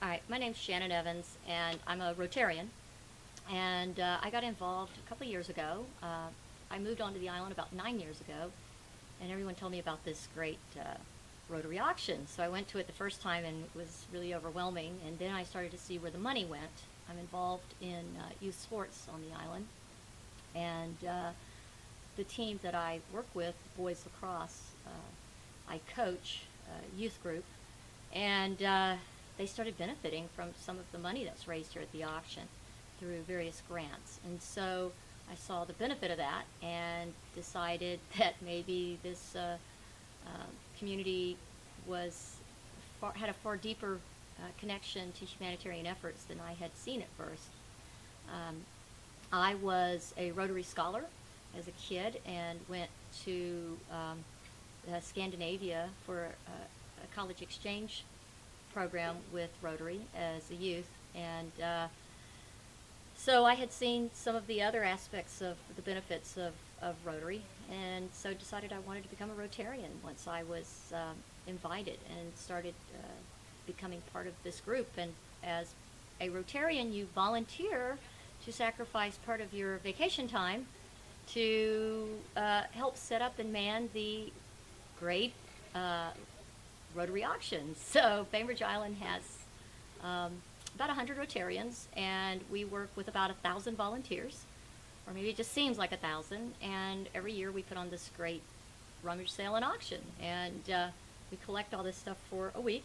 All right, my name's Shannon Evans, and I'm a Rotarian. And I got involved a couple of years ago. I moved onto the island about 9 years ago, and everyone told me about this great Rotary auction. So I went to it the first time, and it was really overwhelming. And then I started to see where the money went. I'm involved in youth sports on the island, and the team that I work with, boys lacrosse, I coach a youth group, and they started benefiting from some of the money that's raised here at the auction through various grants. And so I saw the benefit of that and decided that maybe this community had a far deeper connection to humanitarian efforts than I had seen at first. I was a Rotary Scholar as a kid and went to Scandinavia for a college exchange program with Rotary as a youth, and so I had seen some of the other aspects of the benefits of Rotary, and so decided I wanted to become a Rotarian once I was invited and started becoming part of this group. And as a Rotarian, you volunteer to sacrifice part of your vacation time to help set up and man the great Rotary auctions. So Bainbridge Island has about 100 Rotarians, and we work with about 1,000 volunteers, or maybe it just seems like 1,000. And every year we put on this great rummage sale and auction, and we collect all this stuff for a week,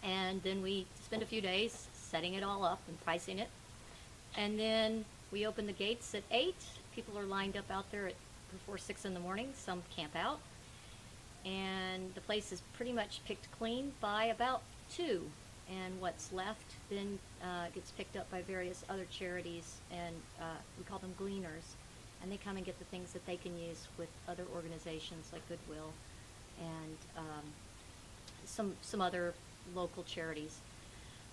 and then we spend a few days setting it all up and pricing it, and then we open the gates at 8. People are lined up out there before 6 in the morning. Some camp out, and the place is pretty much picked clean by about 2, and what's left then gets picked up by various other charities, and we call them gleaners, and they come and get the things that they can use with other organizations like Goodwill and some other local charities.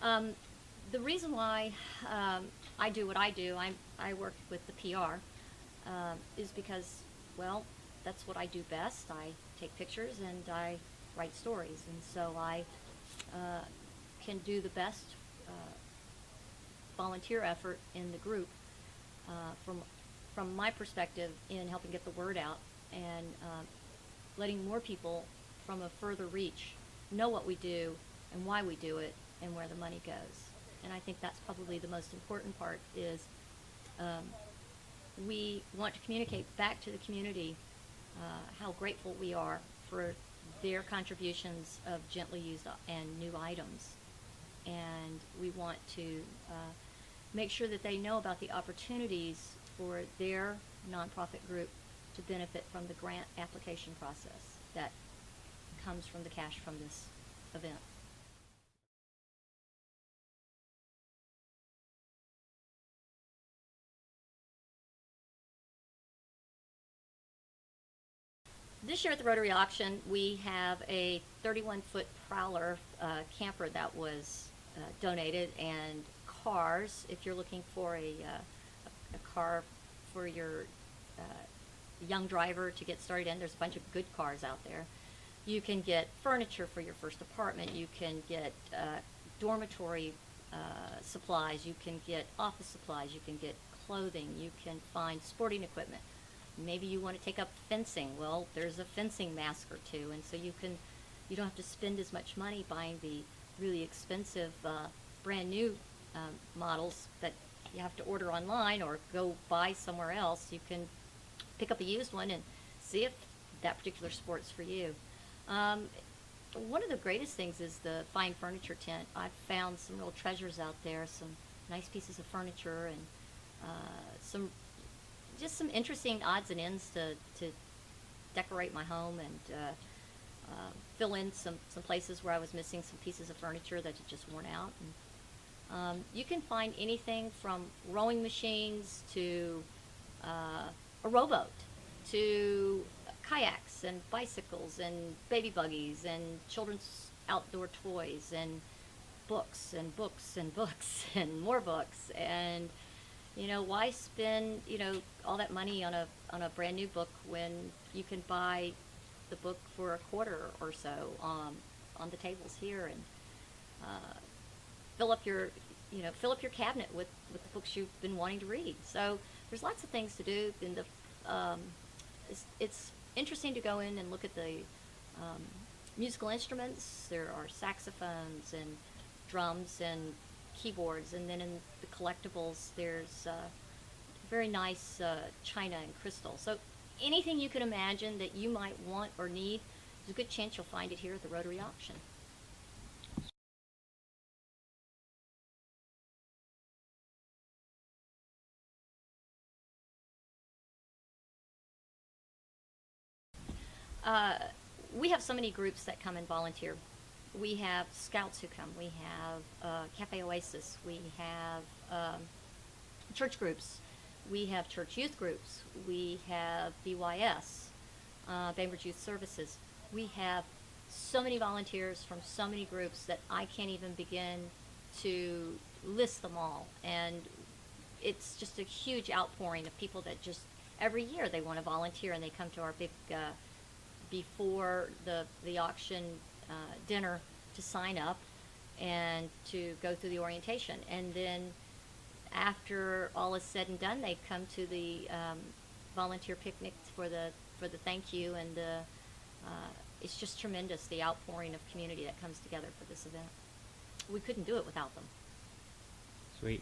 The reason why I do what I do, I work with the PR, is because, well, that's what I do best. I take pictures and I write stories, and so I can do the best volunteer effort in the group from my perspective in helping get the word out and letting more people from a further reach know what we do and why we do it and where the money goes. And I think that's probably the most important part is we want to communicate back to the community how grateful we are for their contributions of gently used and new items. And we want to make sure that they know about the opportunities for their nonprofit group to benefit from the grant application process that comes from the cash from this event. This year at the Rotary auction, we have a 31-foot Prowler camper that was donated, and cars. If you're looking for a car for your young driver to get started in, there's a bunch of good cars out there. You can get furniture for your first apartment. You can get dormitory supplies. You can get office supplies. You can get clothing. You can find sporting equipment. Maybe you want to take up fencing. Well, there's a fencing mask or two, and so you don't have to spend as much money buying the really expensive brand new models that you have to order online or go buy somewhere else. You can pick up a used one and see if that particular sport's for you. One of the greatest things is the fine furniture tent. I've found some real treasures out there, some nice pieces of furniture, and some interesting odds and ends to decorate my home and fill in some places where I was missing some pieces of furniture that had just worn out. And, you can find anything from rowing machines to a rowboat to kayaks and bicycles and baby buggies and children's outdoor toys and books and books and books and more books. And why spend all that money on a brand new book when you can buy the book for a quarter or so on the tables here? And fill up your, fill up your cabinet with the books you've been wanting to read. So there's lots of things to do. And it's interesting to go in and look at the musical instruments. There are saxophones and drums and keyboards, and then in the collectibles, there's very nice china and crystal. So anything you can imagine that you might want or need, there's a good chance you'll find it here at the Rotary auction. We have so many groups that come and volunteer. We have scouts who come. We have Cafe Oasis. We have church groups. We have church youth groups. We have BYS, Bainbridge Youth Services. We have so many volunteers from so many groups that I can't even begin to list them all. And it's just a huge outpouring of people that just every year they want to volunteer, and they come to our big before the auction dinner to sign up and to go through the orientation. And then after all is said and done, they come to the volunteer picnic for the thank you, and it's just tremendous, the outpouring of community that comes together for this event. We couldn't do it without them. Sweet.